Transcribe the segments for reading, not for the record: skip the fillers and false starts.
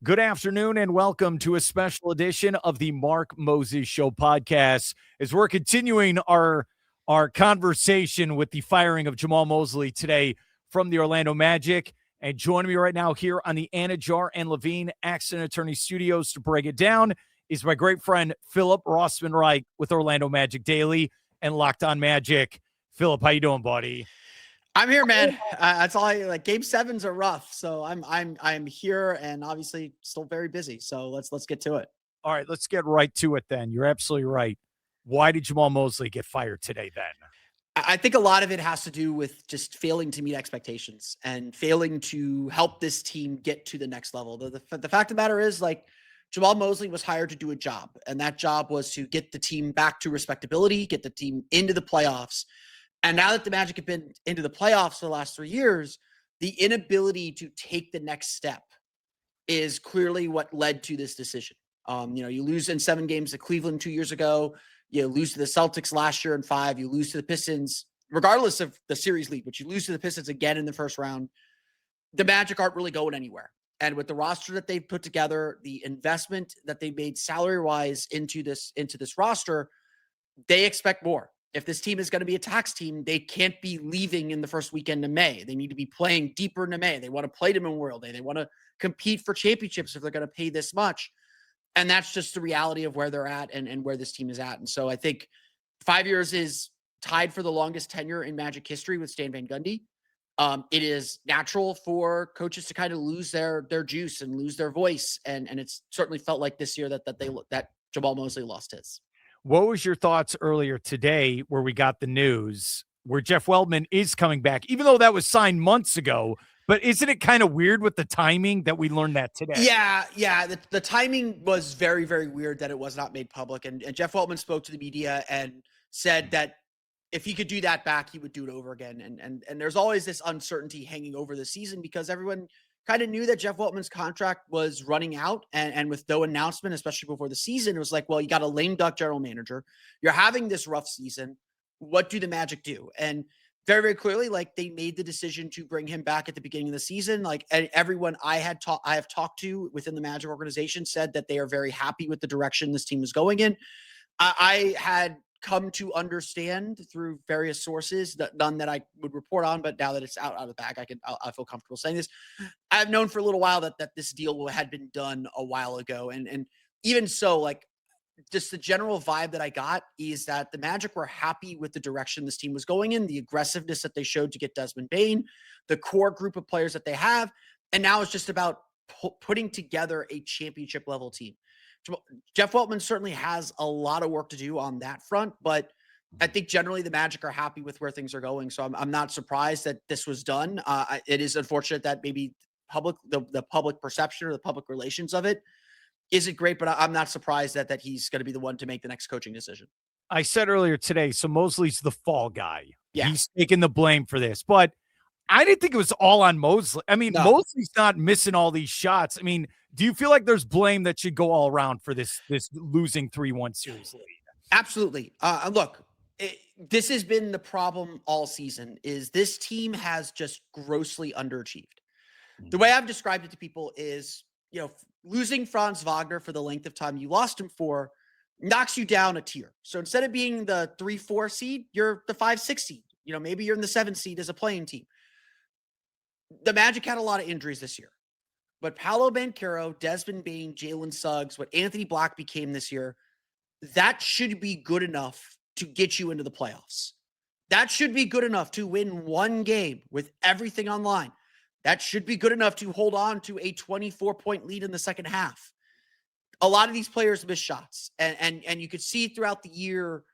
Good afternoon and welcome to a special edition of the Mark Moses Show podcast. As we're continuing our conversation with the firing of Jamahl Mosley today from the Orlando Magic. And joining me right now here on the Anidjar and Levine Accident Attorney Studios to break it down is my great friend Philip Rossman-Reich with Orlando Magic Daily and Locked On Magic. Philip, how you doing, buddy? I'm here, man. That's all I like. Game sevens are rough, so I'm here and obviously still very busy. So let's get to it. All right, let's get right to it then. You're absolutely right. Why did Jamahl Mosley get fired today then? I think a lot of it has to do with just failing to meet expectations and failing to help this team get to the next level. The fact of the matter is, like, Jamahl Mosley was hired to do a job, and that job was to get the team back to respectability, get the team into the playoffs. And now that the Magic have been into the playoffs for the last 3 years, the inability to take the next step is clearly what led to this decision. You lose in 7 games to Cleveland 2 years ago. You lose to the Celtics last year in 5. You lose to the Pistons, regardless of the series lead, but you lose to the Pistons again in the first round. The Magic aren't really going anywhere. And with the roster that they've put together, the investment that they made salary-wise into this roster, they expect more. If this team is going to be a tax team, they can't be leaving in the first weekend of May. They need to be playing deeper into May. They want to play to Memorial Day. They want to compete for championships if they're going to pay this much. And that's just the reality of where they're at and where this team is at. And so I think 5 years is tied for the longest tenure in Magic history with Stan Van Gundy. It is natural for coaches to kind of lose their juice and lose their voice. And it's certainly felt like this year that Jamahl Mosley lost his. What was your thoughts earlier today where we got the news where Jeff Weltman is coming back, even though that was signed months ago? But isn't it kind of weird with the timing that we learned that today? Yeah. The timing was very, very weird that it was not made public. And Jeff Weltman spoke to the media and said that if he could do that back, he would do it over again. And there's always this uncertainty hanging over the season because everyone kind of knew that Jeff Weltman's contract was running out, and with no announcement, especially before the season, it was like, well, you got a lame duck general manager. You're having this rough season. What do the Magic do? And very, very clearly, like, they made the decision to bring him back at the beginning of the season. Like, everyone I have talked to within the Magic organization said that they are very happy with the direction this team is going in. I had come to understand through various sources, that none that I would report on, but now that it's out of the bag, I feel comfortable saying this. I've known for a little while that this deal had been done a while ago. And even so, like, just the general vibe that I got is that the Magic were happy with the direction this team was going in, the aggressiveness that they showed to get Desmond Bane, the core group of players that they have. And now it's just about putting together a championship level team. Jeff Weltman certainly has a lot of work to do on that front, but I think generally the Magic are happy with where things are going. So I'm not surprised that this was done. It is unfortunate that maybe the public perception or the public relations of it isn't great, but I'm not surprised that he's going to be the one to make the next coaching decision. I said earlier today, so Mosley's the fall guy. Yeah. He's taking the blame for this, but I didn't think it was all on Mosley. I mean, No. Mosley's not missing all these shots. I mean, do you feel like there's blame that should go all around for this losing 3-1 series lead? Absolutely. Look, this has been the problem all season is this team has just grossly underachieved. The way I've described it to people is, losing Franz Wagner for the length of time you lost him for knocks you down a tier. So instead of being the 3-4 seed, you're the 5-6 seed. Maybe you're in the 7 seed as a playing team. The Magic had a lot of injuries this year. But Paolo Banchero, Desmond Bane, Jalen Suggs, what Anthony Black became this year, that should be good enough to get you into the playoffs. That should be good enough to win one game with everything on line. That should be good enough to hold on to a 24-point lead in the second half. A lot of these players miss shots. And you could see throughout the year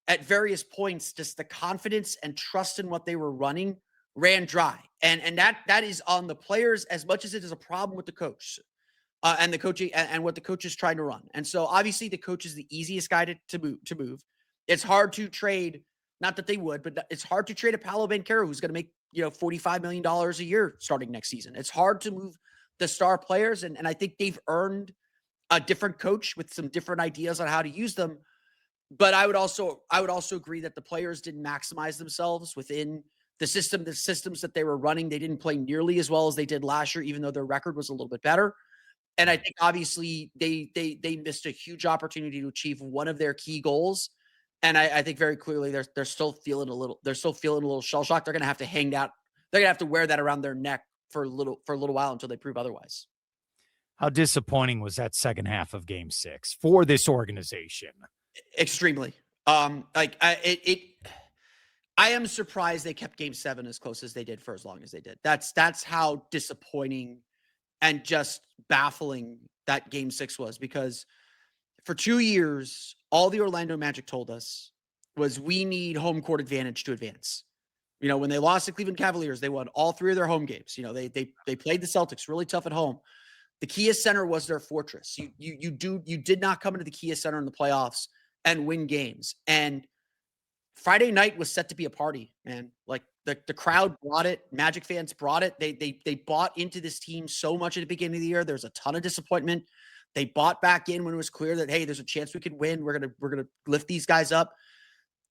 at various points, just the confidence and trust in what they were running ran dry. And that is on the players as much as it is a problem with the coach and the coaching and what the coach is trying to run. And so obviously the coach is the easiest guy to move. It's hard to trade, not that they would, but it's hard to trade a Paolo Banchero who's going to make, $45 million a year starting next season. It's hard to move the star players. And I think they've earned a different coach with some different ideas on how to use them. But I would also agree that the players didn't maximize themselves within the systems that they were running. They didn't play nearly as well as they did last year, even though their record was a little bit better. And I think obviously they missed a huge opportunity to achieve one of their key goals. And I think very clearly they're still feeling a little shell shocked. They're gonna have to hang out. They're gonna have to wear that around their neck for a little while until they prove otherwise. How disappointing was that second half of Game 6 for this organization? Extremely. Like I am surprised they kept Game 7 as close as they did for as long as they did. That's how disappointing and just baffling that Game 6 was, because for 2 years, all the Orlando Magic told us was we need home court advantage to advance. You know, when they lost to Cleveland Cavaliers, they won all 3 of their home games. You know, they played the Celtics really tough at home. The Kia Center was their fortress. You did not come into the Kia Center in the playoffs and win games. And Friday night was set to be a party, man. Like the crowd brought it. Magic fans brought it. They bought into this team so much at the beginning of the year. There's a ton of disappointment. They bought back in when it was clear that, hey, there's a chance we could win. We're gonna lift these guys up.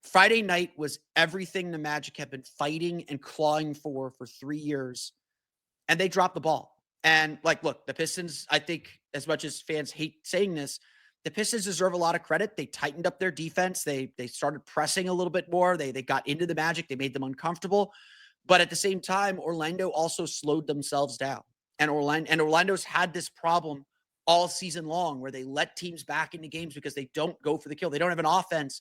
Friday night was everything the Magic have been fighting and clawing for 3 years, and they dropped the ball. And like, look, the Pistons, I think, as much as fans hate saying this, the Pistons deserve a lot of credit. They tightened up their defense. They started pressing a little bit more. They got into the Magic. They made them uncomfortable. But at the same time, Orlando also slowed themselves down. And Orlando's had this problem all season long where they let teams back into games because they don't go for the kill. They don't have an offense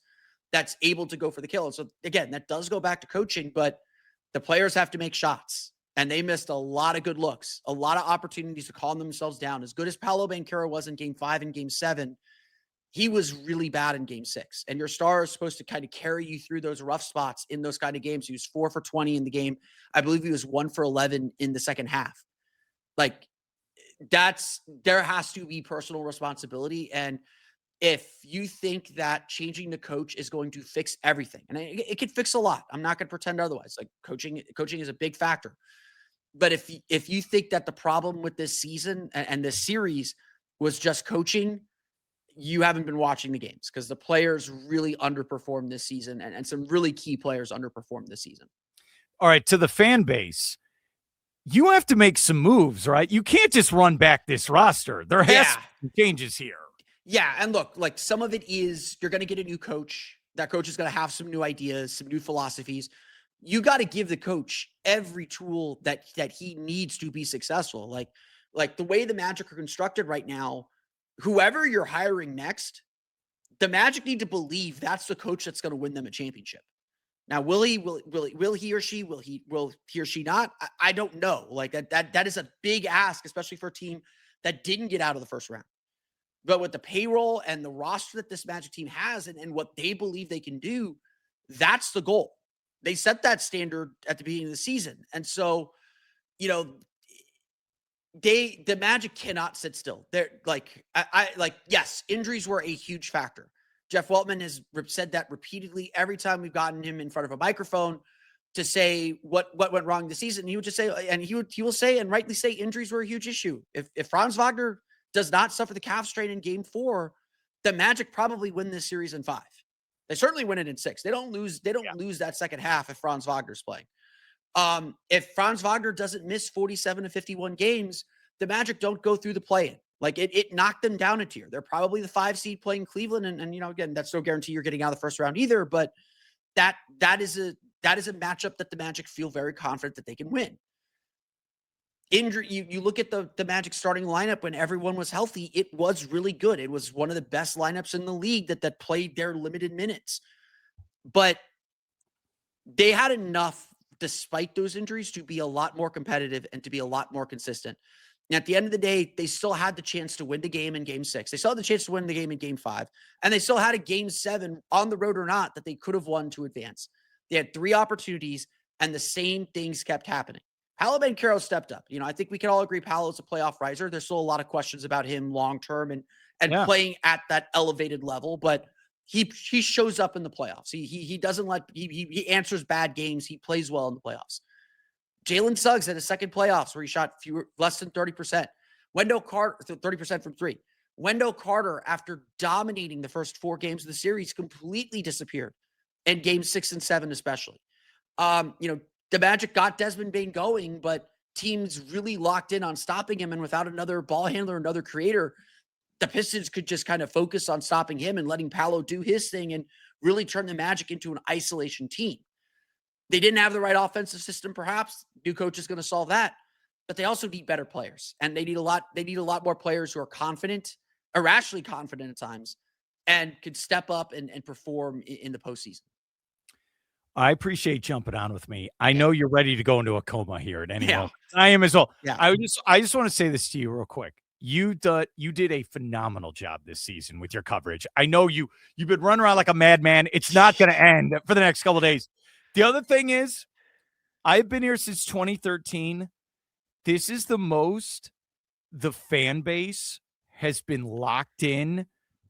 that's able to go for the kill. And so again, that does go back to coaching, but the players have to make shots. And they missed a lot of good looks, a lot of opportunities to calm themselves down. As good as Paolo Banchero was in Game 5 and Game 7, he was really bad in Game 6. And your star is supposed to kind of carry you through those rough spots in those kind of games. He was 4 for 20 in the game. I believe he was 1 for 11 in the second half. Like, there has to be personal responsibility. And if you think that changing the coach is going to fix everything, and it could fix a lot, I'm not going to pretend otherwise. Like coaching is a big factor. But if you think that the problem with this season and this series was just coaching, you haven't been watching the games, because the players really underperformed this season, and some really key players underperformed this season. All right, to the fan base, you have to make some moves, right? You can't just run back this roster. There has to be changes here. Yeah, and look, like some of it is you're going to get a new coach. That coach is going to have some new ideas, some new philosophies. You got to give the coach every tool that he needs to be successful. Like the way the Magic are constructed right now, whoever you're hiring next, the Magic need to believe that's the coach that's going to win them a championship. Now, will he or she not? I don't know. Like that is a big ask, especially for a team that didn't get out of the first round. But with the payroll and the roster that this Magic team has, and what they believe they can do, that's the goal. They set that standard at the beginning of the season. And so, you know, the Magic cannot sit still. They're like, yes, injuries were a huge factor. Jeff Weltman has said that repeatedly every time we've gotten him in front of a microphone to say what went wrong this season. He would just say, and he will say, and rightly say, injuries were a huge issue. If Franz Wagner does not suffer the calf strain in Game 4, the Magic probably win this series in 5. They certainly win it in 6. They don't lose that second half if Franz Wagner's playing. If Franz Wagner doesn't miss 47 to 51 games, the Magic don't go through the play-in. Like it knocked them down a tier. They're probably the 5 seed playing Cleveland. And you know, again, that's no guarantee you're getting out of the first round either, but that is a matchup that the Magic feel very confident that they can win. Injury, you look at the Magic starting lineup when everyone was healthy, it was really good. It was one of the best lineups in the league that played their limited minutes. But they had enough, despite those injuries, to be a lot more competitive and to be a lot more consistent. And at the end of the day, they still had the chance to win the game in Game 6. They still had the chance to win the game in Game 5. And they still had a Game 7 on the road or not that they could have won to advance. They had 3 opportunities, and the same things kept happening. Paolo Banchero stepped up. You know, I think we can all agree Paolo's a playoff riser. There's still a lot of questions about him long-term and playing at that elevated level, but he shows up in the playoffs. He doesn't he answers bad games. He plays well in the playoffs. Jalen Suggs had his second playoffs where he shot less than 30%. Wendell Carter, 30% from 3. Wendell Carter, after dominating the first 4 games of the series, completely disappeared in Game 6 and 7 especially. You know, the Magic got Desmond Bane going, but teams really locked in on stopping him, and without another ball handler, another creator, the Pistons could just kind of focus on stopping him and letting Paolo do his thing and really turn the Magic into an isolation team. They didn't have the right offensive system, perhaps. New coach is going to solve that. But they also need better players. And they need a lot more players who are confident, irrationally confident at times, and could step up and perform in the postseason. I appreciate jumping on with me. I know you're ready to go into a coma here at any moment. Yeah. I am as well. Yeah. I just want to say this to you real quick. You did a phenomenal job this season with your coverage. I know you've been running around like a madman. It's not going to end for the next couple of days. The other thing is, I've been here since 2013. This is the most the fan base has been locked in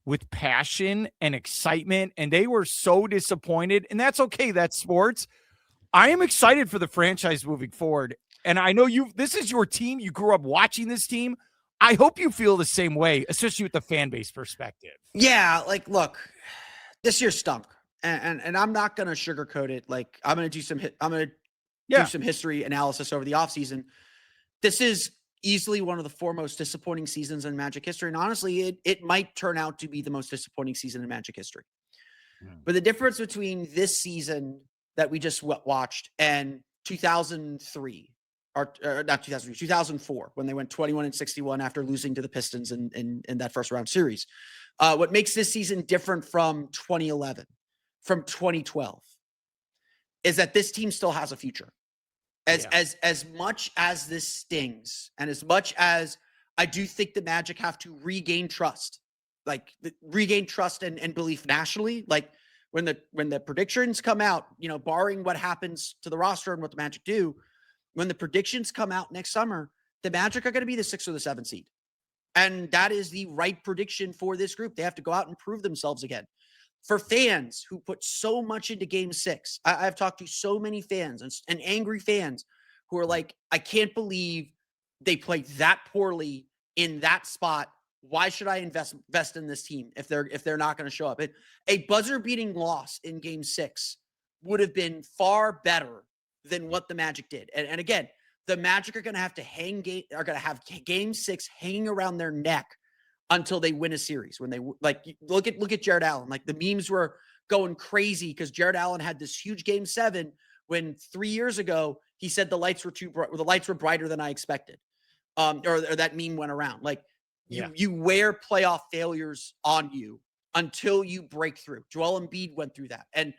with passion and excitement, and they were so disappointed, and that's okay. That's sports. I am excited for the franchise moving forward, and I know this is your team. You grew up watching this team. I hope you feel the same way, especially with the fan base perspective. Yeah, like, look, this year stunk, and I'm not going to sugarcoat it. Like, I'm going to do some history analysis over the offseason. This is easily one of the four most disappointing seasons in Magic history. And honestly, it might turn out to be the most disappointing season in Magic history. But the difference between this season that we just watched and 2003, or not 2003, 2004, when they went 21-61 after losing to the Pistons in that first round series. What makes this season different from 2011, from 2012, is that this team still has a future. As much as this stings, and as much as I do think the Magic have to regain trust, and belief nationally, like when the predictions come out, barring what happens to the roster and what the Magic do, when the predictions come out next summer, the Magic are going to be the 6th or the 7th seed. And that is the right prediction for this group. They have to go out and prove themselves again. For fans who put so much into Game 6, I've talked to so many fans and angry fans who are like, I can't believe they played that poorly in that spot. Why should I invest in this team if they're not going to show up? A buzzer-beating loss in Game 6 would have been far better than what the Magic did. And again, the Magic are going to have Game 6 hanging around their neck until they win a series. When they look at Jared Allen, like the memes were going crazy because Jared Allen had this huge Game 7 when 3 years ago he said the lights were brighter than I expected. Or that meme went around. Like you wear playoff failures on you until you break through. Joel Embiid went through that, and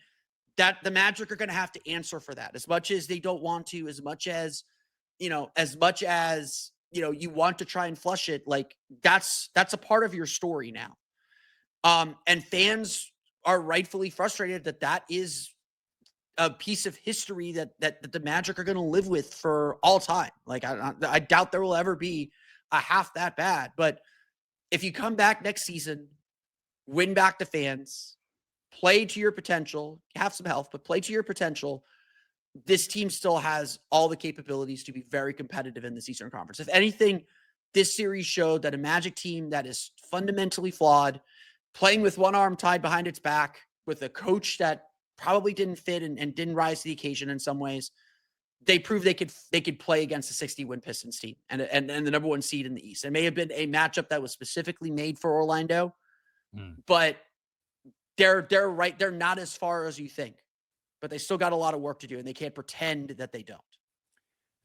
that the Magic are going to have to answer for that, as much as they don't want to, as much as you want to try and flush it. Like that's a part of your story now. And fans are rightfully frustrated that is a piece of history that the Magic are going to live with for all time. Like I doubt there will ever be a half that bad, but if you come back next season, win back the fans, play to your potential, have some health, but play to your potential, this team still has all the capabilities to be very competitive in this Eastern Conference. If anything, this series showed that a Magic team that is fundamentally flawed, playing with one arm tied behind its back, with a coach that probably didn't fit and didn't rise to the occasion in some ways, they proved they could play against a 60-win Pistons team and the number one seed in the East. It may have been a matchup that was specifically made for Orlando, but they're right. They're not as far as you think. But they still got a lot of work to do, and they can't pretend that they don't.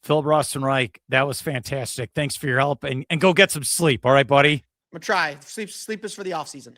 Philip Rossman-Reich, that was fantastic. Thanks for your help, and go get some sleep. All right, buddy? I'm going to try. Sleep is for the offseason.